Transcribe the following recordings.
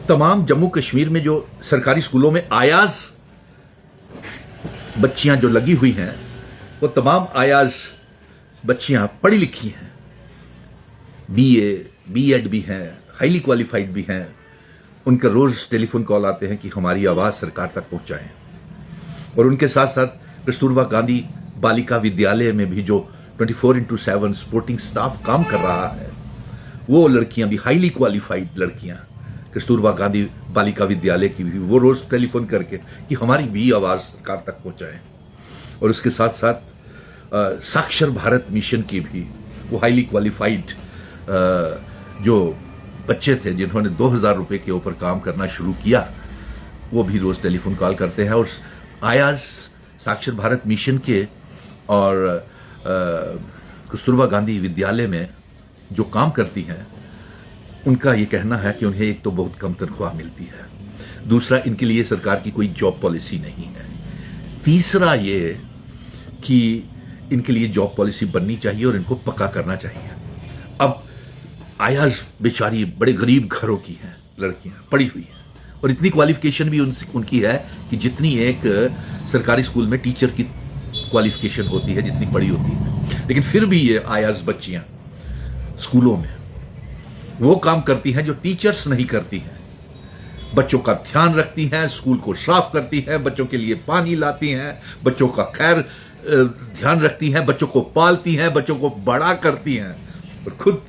तमाम जम्मू कश्मीर में जो सरकारी स्कूलों में आयाज बच्चियां जो लगी हुई हैं, वो तमाम आयाज बच्चियां पढ़ी लिखी हैं, बीए, बीएड भी हैं, हाईली क्वालिफाइड भी हैं। उनका रोज टेलीफोन कॉल आते हैं कि हमारी आवाज सरकार तक पहुंचाएं। और उनके साथ साथ कस्तूरबा गांधी बालिका विद्यालय में भी जो 24/7 सपोर्टिंग स्टाफ काम कर रहा है, वो लड़कियां भी हाईली क्वालिफाइड लड़कियां कस्तूरबा गांधी बालिका विद्यालय की भी वो रोज टेलीफोन करके कि हमारी भी आवाज सरकार तक पहुंचाएं। और उसके साथ साथ साक्षर भारत मिशन की भी वो हाईली क्वालिफाइड जो बच्चे थे जिन्होंने 2000 रुपए के ऊपर काम करना शुरू किया, वो भी रोज टेलीफोन कॉल करते हैं। और आयाज साक्षर भारत मिशन के और कस्तूरबा गांधी विद्यालय में जो काम करती हैं, उनका ये कहना है कि उन्हें एक तो बहुत कम तनख्वाह मिलती है, दूसरा इनके लिए सरकार की कोई जॉब पॉलिसी नहीं है, तीसरा ये कि इनके लिए जॉब पॉलिसी बननी चाहिए और इनको पक्का करना चाहिए। अब आयाज बेचारी बड़े गरीब घरों की हैं, लड़कियां पढ़ी हुई हैं और इतनी क्वालिफिकेशन भी उनकी है कि जितनी एक सरकारी स्कूल में टीचर की क्वालिफिकेशन होती है, जितनी पढ़ी होती है, लेकिन फिर भी ये आयाज बच्चियां स्कूलों में वो काम करती हैं जो टीचर्स नहीं करती हैं। बच्चों का ध्यान रखती हैं, स्कूल को साफ करती हैं, बच्चों के लिए पानी लाती हैं, बच्चों का खैर ध्यान रखती हैं, बच्चों को पालती हैं, बच्चों को बड़ा करती हैं और खुद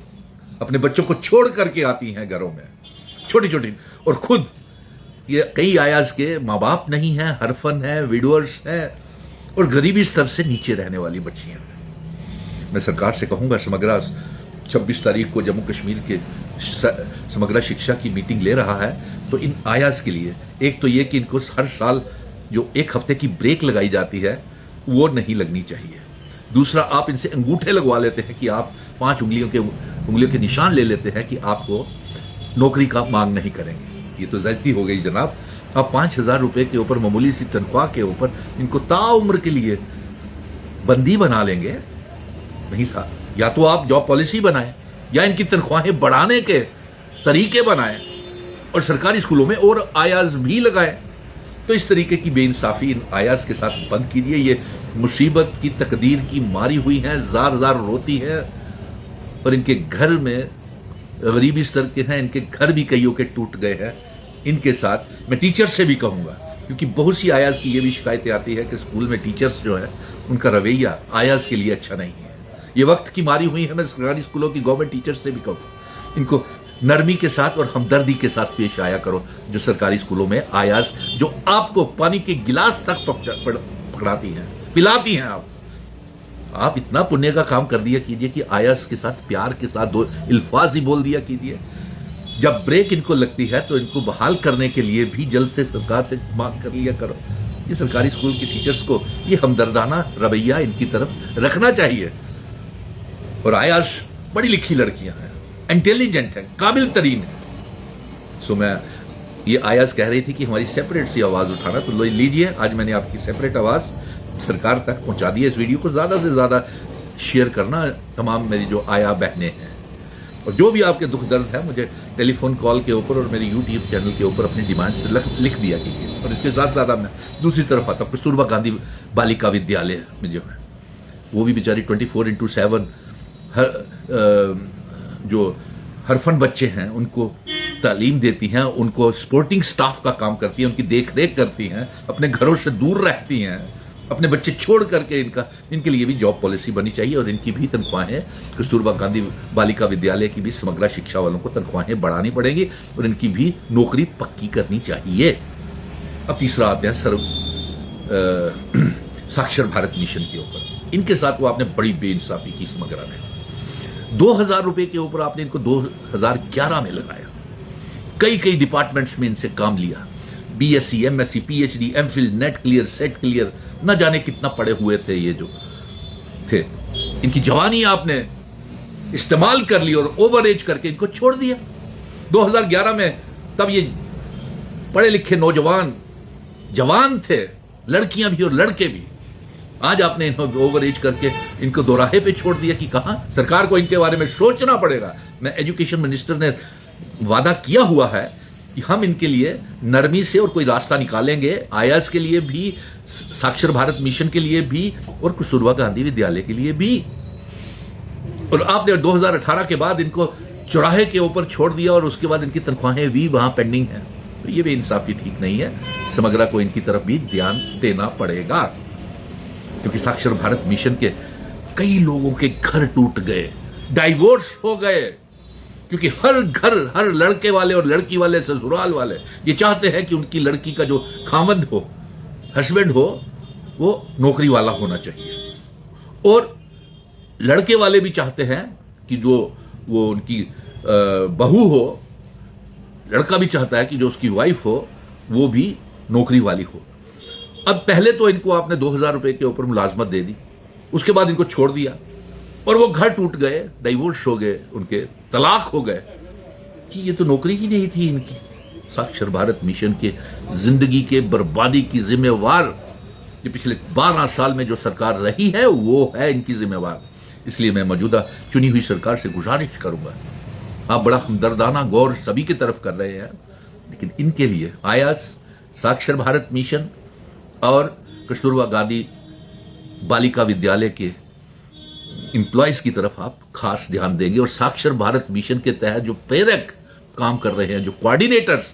अपने बच्चों को छोड़ करके आती हैं घरों में छोटी छोटी। और खुद ये कई आयाज के माँ बाप नहीं हैं, हरफन है, विडोअर्स है और गरीबी स्तर से नीचे रहने वाली बच्चियां। मैं सरकार से कहूंगा, समग्र 26 तारीख को जम्मू कश्मीर के समग्र शिक्षा की मीटिंग ले रहा है, तो इन आयाज के लिए एक तो ये कि इनको हर साल जो एक हफ्ते की ब्रेक लगाई जाती है वो नहीं लगनी चाहिए। दूसरा, आप इनसे अंगूठे लगवा लेते हैं कि आप 5 उंगलियों के निशान ले लेते हैं कि आपको नौकरी का मांग नहीं करेंगे। ये तो ज्यादती हो गई जनाब। आप 5000 रुपए के ऊपर मामूली सी तनख्वाह के ऊपर इनको ताउम्र के लिए बंदी बना लेंगे? नहीं साहब, या तो आप जॉब पॉलिसी बनाएं या इनकी तनख्वाहें बढ़ाने के तरीके बनाएं और सरकारी स्कूलों में और आयाज भी लगाएं। तो इस तरीके की बेइंसाफी इन आयाज के साथ बंद कीजिए। ये मुसीबत की तकदीर की मारी हुई हैं, जार जार रोती हैं और इनके घर में गरीबी स्तर के हैं, इनके घर भी कईयों के टूट गए हैं। इनके साथ मैं टीचर से भी कहूंगा, क्योंकि बहुत सी आयाज की ये भी शिकायतें आती है कि स्कूल में टीचर्स जो है उनका रवैया आयाज के लिए अच्छा नहीं है। ये वक्त की मारी हुई है। मैं सरकारी स्कूलों की गवर्नमेंट टीचर्स से भी कहूँ, इनको नरमी के साथ और हमदर्दी के साथ पेश आया करो। जो सरकारी स्कूलों में आयाज जो आपको पानी के गिलास तक पकड़ाती हैं, पिलाती हैं, आप इतना पुण्य का काम कर दिया कीजिए कि आयाज के साथ प्यार के साथ 2 अल्फाज ही बोल दिया कीजिए। जब ब्रेक इनको लगती है तो इनको बहाल करने के लिए भी जल्द से सरकार से मांग कर लिया करो। ये सरकारी स्कूल के टीचर्स को ये हमदर्दाना रवैया इनकी तरफ रखना चाहिए। और आयाज बड़ी लिखी लड़कियां हैं, इंटेलिजेंट है, काबिल तरीन है। सो मैं ये आयाज कह रही थी कि हमारी सेपरेट सी आवाज उठाना, तो लो लीजिए, आज मैंने आपकी सेपरेट आवाज सरकार तक पहुंचा दी है। इस वीडियो को ज्यादा से ज्यादा शेयर करना तमाम मेरी जो आया बहनें हैं, और जो भी आपके दुख दर्द है मुझे टेलीफोन कॉल के ऊपर और मेरे यूट्यूब चैनल के ऊपर अपनी डिमांड से लिख दिया कीजिए। और इसके साथ साथ मैं दूसरी तरफ आता हूँ, कस्तूरबा गांधी बालिका विद्यालय में जो है वो भी बेचारी 24/7 जो हरफन बच्चे हैं उनको तालीम देती हैं, उनको सपोर्टिंग स्टाफ का काम करती हैं, उनकी देख रेख करती हैं, अपने घरों से दूर रहती हैं, अपने बच्चे छोड़ करके। इनके लिए भी जॉब पॉलिसी बनी चाहिए और इनकी भी तनख्वाहें, कस्तूरबा गांधी बालिका विद्यालय की भी समग्र शिक्षा वालों को तनख्वाहें बढ़ानी पड़ेगी और इनकी भी नौकरी पक्की करनी चाहिए। अब तीसरा आते हैं साक्षर भारत मिशन के ऊपर। इनके साथ वो आपने बड़ी बेइंसाफी की समग्र में। 2000 रुपए के ऊपर आपने इनको 2011 में लगाया। कई डिपार्टमेंट्स में इनसे काम लिया, BSc, MSc, PhD, MPhil, net clear, set clear, न जाने कितना पढ़े हुए थे ये जो थे। इनकी जवानी आपने इस्तेमाल कर ली और ओवर एज करके इनको छोड़ दिया 2011 में। तब ये पढ़े लिखे नौजवान जवान थे, लड़कियां भी और लड़के भी। आज आपने इन्हें ओवर एज करके इनको दोराहे पे छोड़ दिया कि कहां सरकार को इनके बारे में सोचना पड़ेगा। मैं एजुकेशन मिनिस्टर ने वादा किया हुआ है कि हम इनके लिए नरमी से और कोई रास्ता निकालेंगे, आयाज के लिए भी, साक्षर भारत मिशन के लिए भी और कस्तूरबा गांधी विद्यालय के लिए भी। और आपने 2018 के बाद इनको चौराहे के ऊपर छोड़ दिया और उसके बाद इनकी तनख्वाहें भी वहां पेंडिंग हैं। तो ये भी इंसाफी ठीक नहीं है। समग्रा को इनकी तरफ भी ध्यान देना पड़ेगा, क्योंकि साक्षर भारत मिशन के कई लोगों के घर टूट गए, डाइवोर्स हो गए, क्योंकि हर घर, हर लड़के वाले और लड़की वाले, ससुराल वाले ये चाहते हैं कि उनकी लड़की का जो खामंद हो, हस्बैंड हो, वो नौकरी वाला होना चाहिए। और लड़के वाले भी चाहते हैं कि जो वो उनकी बहू हो, लड़का भी चाहता है कि जो उसकी वाइफ हो वो भी नौकरी वाली हो। अब पहले तो इनको आपने 2000 रुपए के ऊपर मुलाजमत दे दी, उसके बाद इनको छोड़ दिया और वो घर टूट गए, डाइवोर्स हो गए, उनके तलाक हो गए कि ये तो नौकरी ही नहीं थी इनकी। साक्षर भारत मिशन के जिंदगी के बर्बादी की जिम्मेवार ये पिछले 12 साल में जो सरकार रही है वो है इनकी जिम्मेवार। इसलिए मैं मौजूदा चुनी हुई सरकार से गुजारिश करूंगा, आप बड़ा हमदर्दाना गौर सभी की तरफ कर रहे हैं, लेकिन इनके लिए आयास, साक्षर भारत मिशन और कस्तूरबा गांधी बालिका विद्यालय के एम्प्लॉयज की तरफ आप खास ध्यान देंगे। और साक्षर भारत मिशन के तहत जो प्रेरक काम कर रहे हैं, जो कोऑर्डिनेटर्स,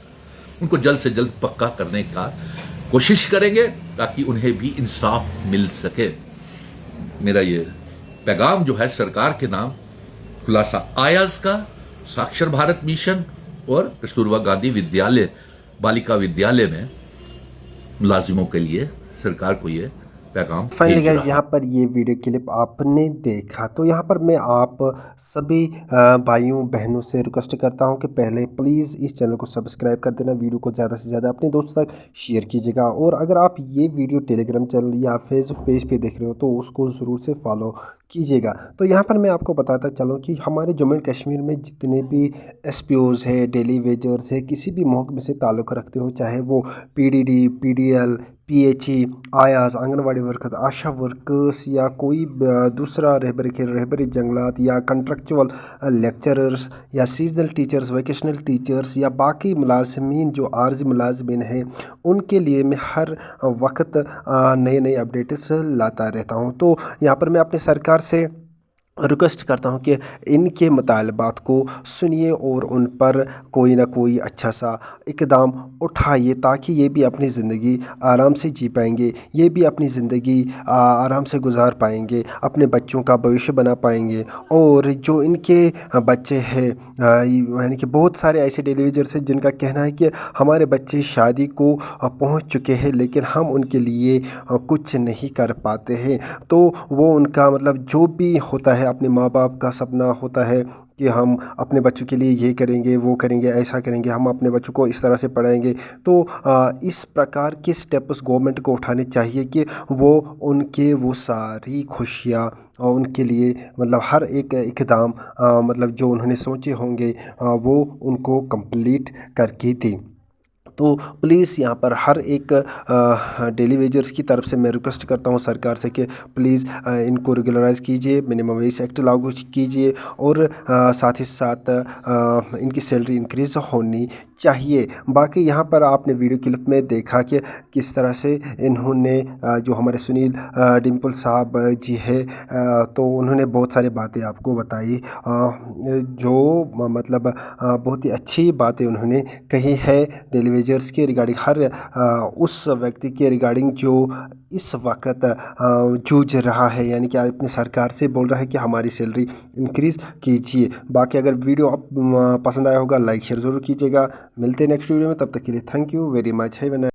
उनको जल्द से जल्द पक्का करने का कोशिश करेंगे ताकि उन्हें भी इंसाफ मिल सके। मेरा ये पैगाम जो है सरकार के नाम, खुलासा आयाज का, साक्षर भारत मिशन और कस्तूरबा गांधी विद्यालय बालिका विद्यालय में मुलाजिमों के लिए सरकार को ये पैगाम फाइनली गाइस, यहाँ पर ये वीडियो क्लिप आपने देखा तो यहाँ पर मैं आप सभी भाइयों बहनों से रिक्वेस्ट करता हूँ कि पहले प्लीज़ इस चैनल को सब्सक्राइब कर देना, वीडियो को ज़्यादा से ज़्यादा अपने दोस्तों तक शेयर कीजिएगा। और अगर आप ये वीडियो टेलीग्राम चैनल या फेसबुक पेज पे देख रहे हो तो उसको ज़रूर से फॉलो कीजिएगा। तो यहाँ पर मैं आपको बताता चलूँ कि हमारे जम्मू एंड कश्मीर में जितने भी एसपीओज़ है, डेली वेजर्स है, किसी भी महकमे से ताल्लुक़ रखते हो, चाहे वो पीडीडी, पीडीएल, पीएचई, आयास, आंगनवाड़ी वर्कर्स, आशा वर्कर्स या कोई दूसरा रहबरी जंगलात या कंट्रेक्चुअल लेक्चरर्स या सीजनल टीचर्स, वोकेशनल टीचर्स या बाकी मुलाजमीन जो आर्जी मुलाजमीन हैं, उनके लिए मैं हर वक्त नए नए अपडेट्स लाता रहता हूं। तो यहाँ पर मैं अपनी सरकार से रिक्वेस्ट करता हूं कि इनके मुतालबात को सुनिए और उन पर कोई ना कोई अच्छा सा इक़दाम उठाइए, ताकि ये भी अपनी ज़िंदगी आराम से जी पाएंगे, ये भी अपनी ज़िंदगी आराम से गुजार पाएंगे, अपने बच्चों का भविष्य बना पाएंगे। और जो इनके बच्चे हैं, यानी कि बहुत सारे ऐसे टेलीविजर्स हैं जिनका कहना है कि हमारे बच्चे शादी को पहुंच चुके हैं लेकिन हम उनके लिए कुछ नहीं कर पाते हैं। तो वो उनका मतलब जो भी होता है, अपने माँ बाप का सपना होता है कि हम अपने बच्चों के लिए ये करेंगे, वो करेंगे, ऐसा करेंगे, हम अपने बच्चों को इस तरह से पढ़ाएंगे। तो इस प्रकार के स्टेप्स गवर्नमेंट को उठाने चाहिए कि वो उनके वो सारी खुशियाँ और उनके लिए मतलब हर एक इक़दाम मतलब जो उन्होंने सोचे होंगे वो उनको कंप्लीट करके दें। तो प्लीज़ यहाँ पर हर एक डेली वेजर्स की तरफ से मैं रिक्वेस्ट करता हूँ सरकार से कि प्लीज़ इनको रेगुलराइज़ कीजिए, मिनिमम वेज एक्ट लागू कीजिए और साथ ही साथ इनकी सैलरी इंक्रीज़ होनी चाहिए। बाकी यहाँ पर आपने वीडियो क्लिप में देखा कि किस तरह से इन्होंने जो हमारे सुनील डिम्पल साहब जी है तो उन्होंने बहुत सारी बातें आपको बताई, जो मतलब बहुत ही अच्छी बातें उन्होंने कही है डेली वेजर्स के रिगार्डिंग, हर उस व्यक्ति के रिगार्डिंग जो इस वक्त जूझ रहा है, यानी कि अपनी सरकार से बोल रहा है कि हमारी सैलरी इंक्रीज़ कीजिए। बाकी अगर वीडियो आप पसंद आया होगा लाइक शेयर ज़रूर कीजिएगा। मिलते हैं नेक्स्ट वीडियो में, तब तक के लिए थैंक यू वेरी मच। है